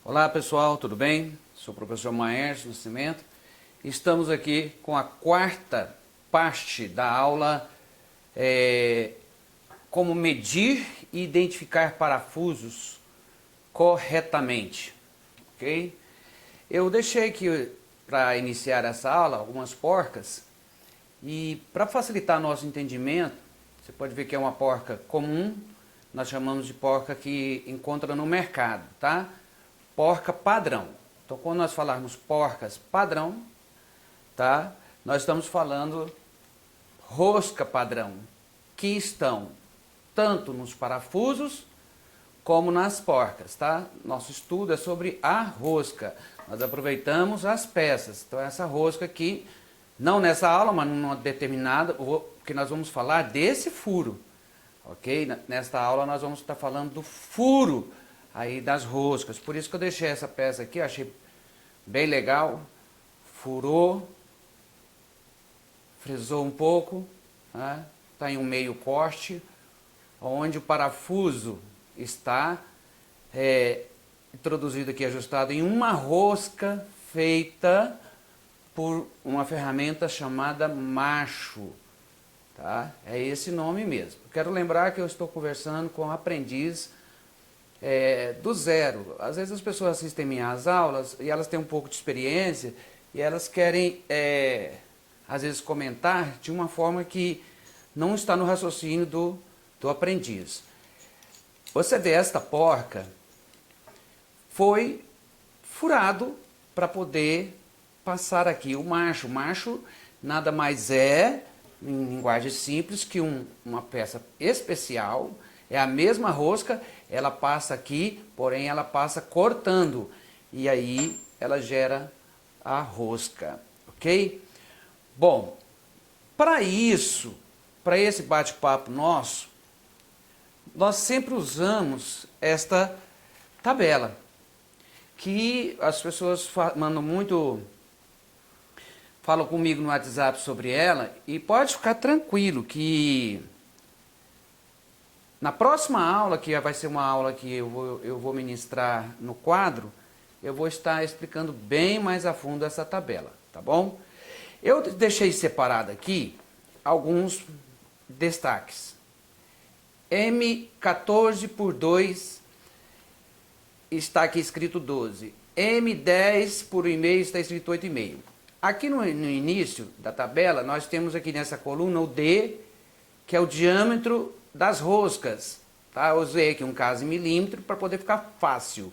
Olá pessoal, tudo bem? Sou o professor Maércio Nascimento. Estamos aqui com a quarta parte da aula como medir e identificar parafusos corretamente, ok? Eu deixei aqui para iniciar essa aula algumas porcas e para facilitar nosso entendimento, você pode ver que é uma porca comum, nós chamamos de porca que encontra no mercado, tá? Porca padrão. Então, quando nós falarmos porcas padrão, tá? Nós estamos falando rosca padrão, que estão tanto nos parafusos como nas porcas, tá? Nosso estudo é sobre a rosca. Nós aproveitamos as peças. Então, essa rosca aqui, não nessa aula, mas numa determinada, porque nós vamos falar desse furo, ok? Nesta aula nós vamos estar falando do furo aí das roscas. Por isso que eu deixei essa peça aqui, achei bem legal. Furou, frisou um pouco, né? Tá em um meio corte, onde o parafuso está introduzido aqui, ajustado em uma rosca feita por uma ferramenta chamada macho, tá? É esse nome mesmo. Quero lembrar que eu estou conversando com um aprendiz do zero. Às vezes as pessoas assistem minhas aulas e elas têm um pouco de experiência e elas querem, às vezes, comentar de uma forma que não está no raciocínio do aprendiz. Você vê, esta porca foi furado para poder passar aqui o macho. O macho nada mais é, em linguagem simples, que uma peça especial. É a mesma rosca, ela passa aqui, porém ela passa cortando. E aí ela gera a rosca, ok? Bom, para isso, para esse bate-papo nosso, nós sempre usamos esta tabela, que as pessoas falam comigo no WhatsApp sobre ela, e pode ficar tranquilo que na próxima aula, que vai ser uma aula que eu vou ministrar no quadro, eu vou estar explicando bem mais a fundo essa tabela, tá bom? Eu deixei separado aqui alguns destaques. M14 por 2 está aqui escrito 12. M10 por 1,5 está escrito 8,5. Aqui no início da tabela, nós temos aqui nessa coluna o D, que é o diâmetro das roscas, tá? Eu usei aqui um caso em milímetro para poder ficar fácil.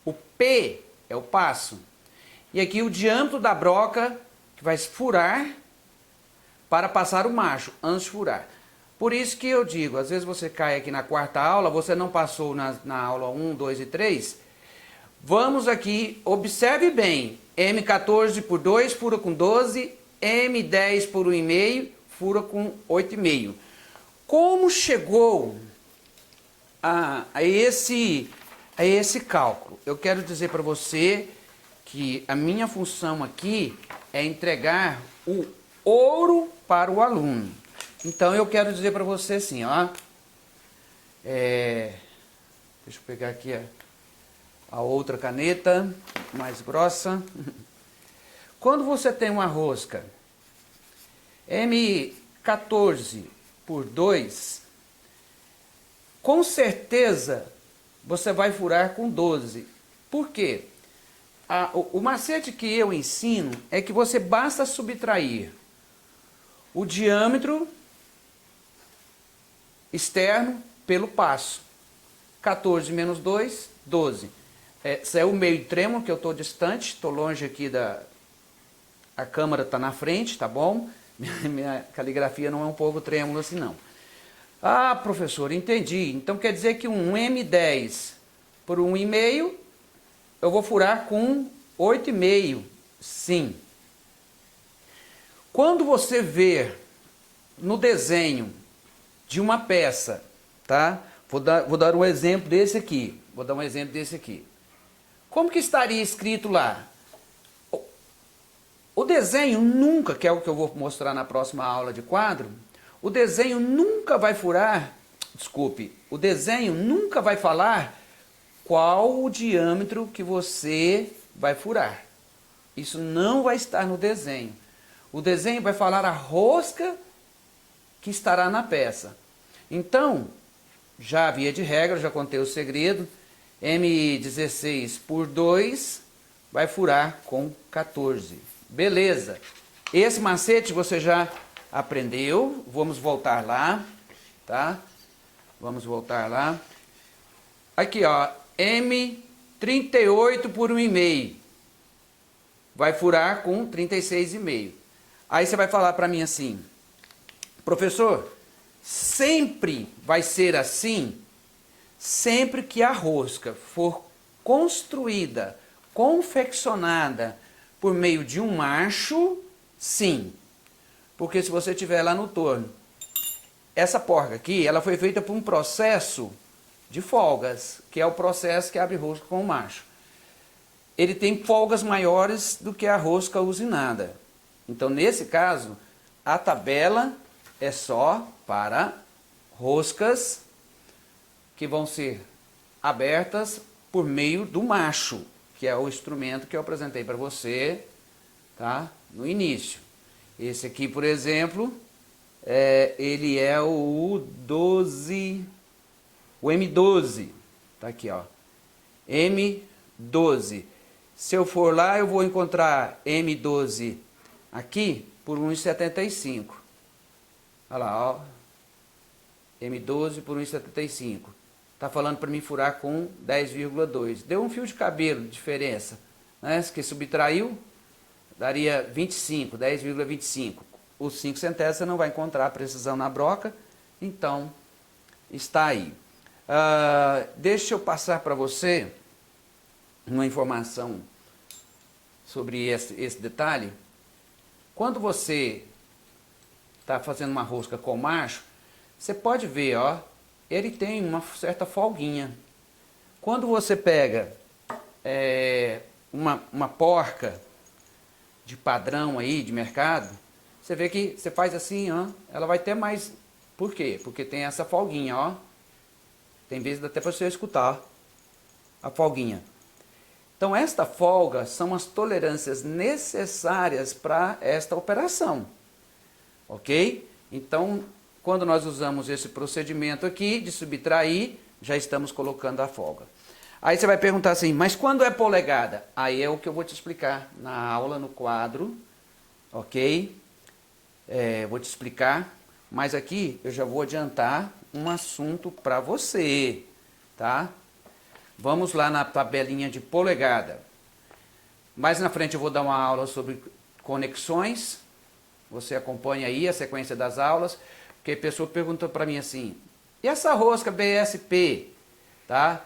O P é o passo. E aqui o diâmetro da broca que vai furar para passar o macho antes de furar. Por isso que eu digo, às vezes você cai aqui na quarta aula, você não passou na aula 1, 2 e 3. Vamos aqui, observe bem. M14 por 2 fura com 12, M10 por 1,5 fura com 8,5. Como chegou a esse cálculo? Eu quero dizer para você que a minha função aqui é entregar o ouro para o aluno. Então eu quero dizer para você assim, ó. Deixa eu pegar aqui a outra caneta mais grossa. Quando você tem uma rosca M14 por 2, com certeza você vai furar com 12. Por quê? O macete que eu ensino é que você basta subtrair o diâmetro externo pelo passo. 14 menos 2, 12. Esse é o meio trêmulo, que eu estou distante, estou longe aqui a câmera está na frente, tá bom? Minha caligrafia não é um pouco trêmula assim, não. Ah, professor, entendi. Então quer dizer que um M10 por 1,5, eu vou furar com 8,5. Sim. Quando você ver no desenho de uma peça, tá? Vou dar um exemplo desse aqui. Vou dar um exemplo desse aqui. Como que estaria escrito lá? O desenho nunca, que é o que eu vou mostrar na próxima aula de quadro, o desenho nunca vai furar, desculpe, o desenho nunca vai falar qual o diâmetro que você vai furar. Isso não vai estar no desenho. O desenho vai falar a rosca que estará na peça. Então, já via de regra, já contei o segredo, M16 por 2 vai furar com 14. Beleza. Esse macete você já aprendeu. Vamos voltar lá, tá? Vamos voltar lá. Aqui, ó, M38 por 1,5. Vai furar com 36,5. Aí você vai falar para mim assim: professor, sempre vai ser assim? Sempre que a rosca for construída, confeccionada por meio de um macho, sim. Porque se você tiver lá no torno, essa porca aqui, ela foi feita por um processo de folgas, que é o processo que abre rosca com o macho. Ele tem folgas maiores do que a rosca usinada. Então, nesse caso, a tabela é só para roscas que vão ser abertas por meio do macho, que é o instrumento que eu apresentei para você, tá? No início. Esse aqui, por exemplo, ele é o 12, o M12, tá aqui, ó, M12. Se eu for lá, eu vou encontrar M12 aqui por 1,75. Olha lá, ó, M12 por 1,75. Tá falando para mim furar com 10,2. Deu um fio de cabelo de diferença, né? Que subtraiu, daria 25, 10,25. Os 5 centésimos você não vai encontrar precisão na broca, então está aí. Deixa eu passar para você uma informação sobre esse detalhe. Quando você está fazendo uma rosca com macho, você pode ver, ó, ele tem uma certa folguinha. Quando você pega uma porca de padrão aí, de mercado, você vê que você faz assim, ó, ela vai ter mais. Por quê? Porque tem essa folguinha, ó. Tem vezes até para você escutar, ó, a folguinha. Então, esta folga são as tolerâncias necessárias para esta operação. Ok? Então, quando nós usamos esse procedimento aqui de subtrair, já estamos colocando a folga. Aí você vai perguntar assim, mas quando é polegada? Aí é o que eu vou te explicar na aula, no quadro, ok? Vou te explicar, mas aqui eu já vou adiantar um assunto para você, tá? Vamos lá na tabelinha de polegada. Mais na frente eu vou dar uma aula sobre conexões. Você acompanha aí a sequência das aulas. Porque a pessoa perguntou para mim assim, e essa rosca BSP? Tá?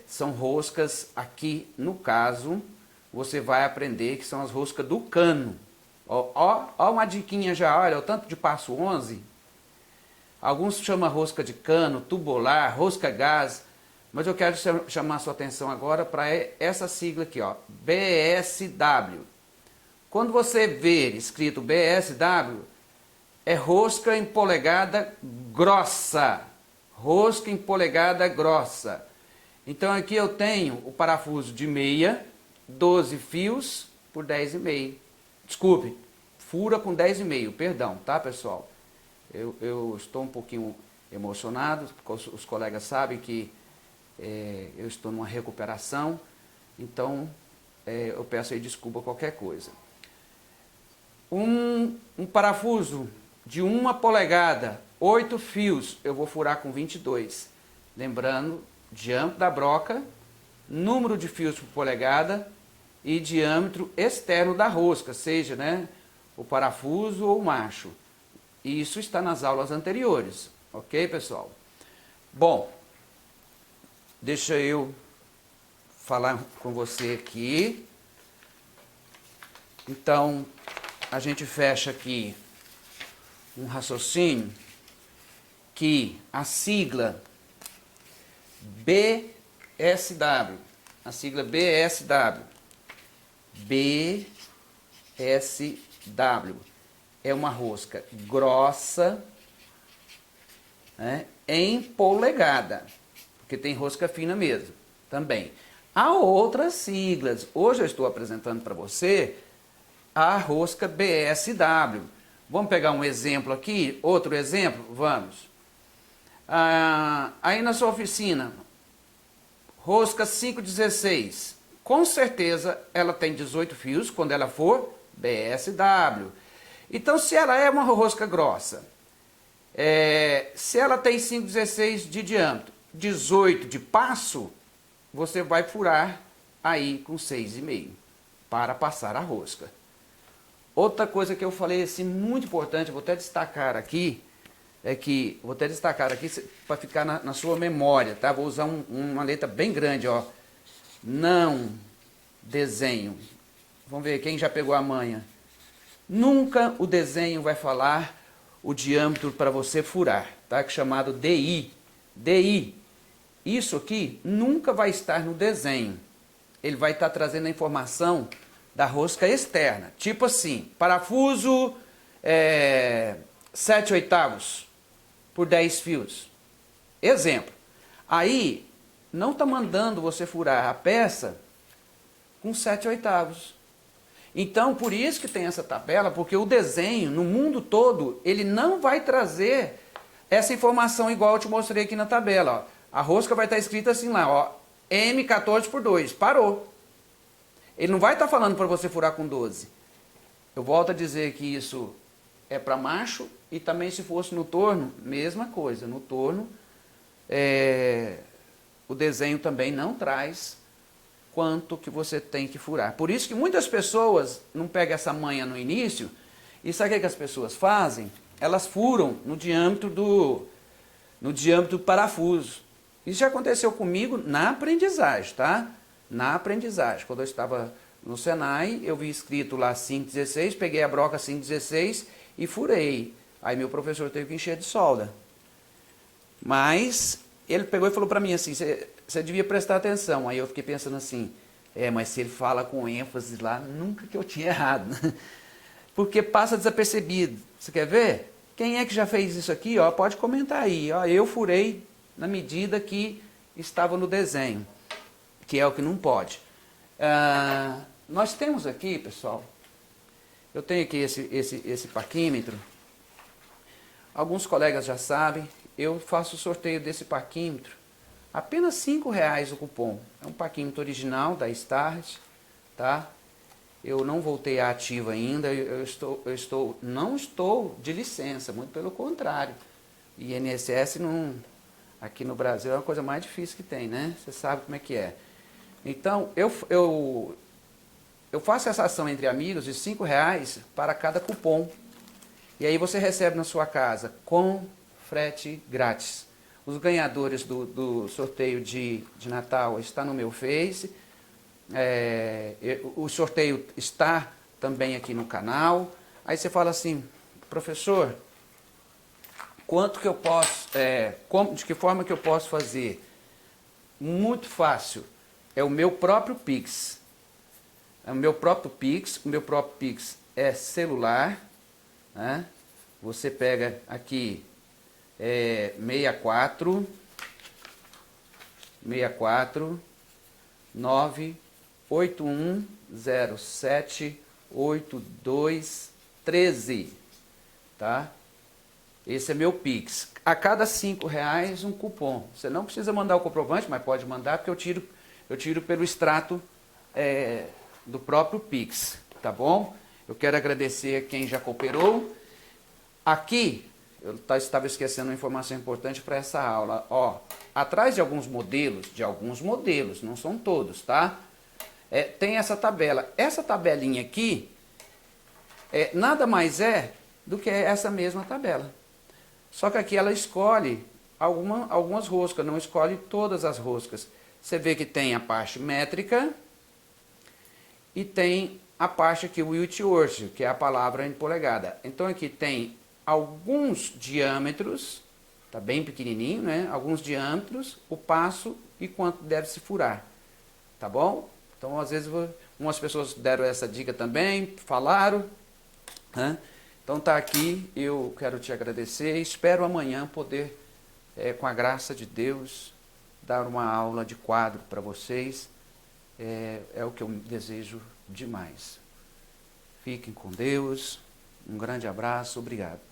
São roscas aqui, no caso, você vai aprender que são as roscas do cano. Ó uma diquinha já, olha, o tanto de passo 11. Alguns chamam rosca de cano, tubular, rosca gás. Mas eu quero chamar a sua atenção agora para essa sigla aqui, ó, BSW. Quando você ver escrito BSW, é rosca em polegada grossa. Rosca em polegada grossa. Então aqui eu tenho o parafuso de meia, 12 fios por 10,5. Desculpe, fura com 10,5, perdão, tá, pessoal? Eu estou um pouquinho emocionado, porque os colegas sabem que eu estou numa recuperação, então eu peço aí desculpa qualquer coisa. Um parafuso de 1 polegada, 8 fios, eu vou furar com 22. Lembrando, diâmetro da broca, número de fios por polegada e diâmetro externo da rosca, seja, né, o parafuso ou o macho. Isso está nas aulas anteriores, ok, pessoal? Bom, deixa eu falar com você aqui. Então, a gente fecha aqui um raciocínio que a sigla BSW, BSW é uma rosca grossa, né, em polegada, porque tem rosca fina mesmo. também. Há outras siglas. Hoje eu estou apresentando para você a rosca BSW. Vamos pegar um exemplo aqui, outro exemplo? Vamos. Aí na sua oficina, rosca 516. Com certeza ela tem 18 fios quando ela for BSW. Então, se ela é uma rosca grossa, se ela tem 5,16 de diâmetro, 18 de passo, você vai furar aí com 6,5 para passar a rosca. Outra coisa que eu falei assim muito importante, vou até destacar aqui, para ficar na sua memória, tá? Vou usar uma letra bem grande, ó. Não desenho. Vamos ver quem já pegou a manha. Nunca o desenho vai falar o diâmetro para você furar, tá? Chamado DI. DI. Isso aqui nunca vai estar no desenho. Ele vai estar trazendo a informação da rosca externa. Tipo assim, parafuso 7/8 por 10 fios. Exemplo. Aí, não está mandando você furar a peça com 7/8. Então, por isso que tem essa tabela, porque o desenho, no mundo todo, ele não vai trazer essa informação igual eu te mostrei aqui na tabela. Ó. A rosca vai estar escrita assim lá, ó, M14 por 2, parou. Ele não vai estar falando para você furar com 12. Eu volto a dizer que isso é para macho e também se fosse no torno, mesma coisa. No torno, o desenho também não traz quanto que você tem que furar. Por isso que muitas pessoas não pegam essa manha no início, e sabe o que as pessoas fazem? Elas furam no diâmetro do parafuso. Isso já aconteceu comigo na aprendizagem, tá? Na aprendizagem. Quando eu estava no Senai, eu vi escrito lá 5,16, peguei a broca 5,16 e furei. Aí meu professor teve que encher de solda. Mas ele pegou e falou para mim assim, você devia prestar atenção. Aí eu fiquei pensando assim, mas se ele fala com ênfase lá, nunca que eu tinha errado. Porque passa desapercebido. Você quer ver? Quem é que já fez isso aqui? Ó, pode comentar aí. Ó, eu furei na medida que estava no desenho, que é o que não pode. Nós temos aqui, pessoal, eu tenho aqui esse parquímetro. Alguns colegas já sabem, eu faço o sorteio desse parquímetro. Apenas R$5 o cupom. É um parquímetro original da Start, tá? Eu não voltei à ativa ainda, não estou de licença, muito pelo contrário. INSS aqui no Brasil é uma coisa mais difícil que tem, né? Você sabe como é que é. Então, eu faço essa ação entre amigos de R$5 para cada cupom. E aí você recebe na sua casa com frete grátis. Os ganhadores do sorteio de Natal está no meu Face. O sorteio está também aqui no canal. Aí você fala assim, professor, quanto que eu posso, de que forma que eu posso fazer? Muito fácil. É o meu próprio Pix. O meu próprio Pix é celular, né? Você pega aqui 64 981078213, tá? Esse é meu Pix. A cada R$5 um cupom. Você não precisa mandar o comprovante, mas pode mandar, porque eu tiro pelo extrato do próprio Pix, tá bom? Eu quero agradecer a quem já cooperou. Aqui, eu estava esquecendo uma informação importante para essa aula. Ó, atrás de alguns modelos, não são todos, tá? Tem essa tabela. Essa tabelinha aqui, nada mais é do que essa mesma tabela. Só que aqui ela escolhe algumas roscas, não escolhe todas as roscas. Você vê que tem a parte métrica e tem a parte aqui, o Whitworth, que é a palavra em polegada. Então aqui tem alguns diâmetros, tá bem pequenininho, né? Alguns diâmetros, o passo e quanto deve se furar, tá bom? Então às vezes umas pessoas deram essa dica também, falaram, né? Então tá aqui, eu quero te agradecer, espero amanhã poder, com a graça de Deus, dar uma aula de quadro para vocês. É o que eu desejo demais. Fiquem com Deus. Um grande abraço. Obrigado.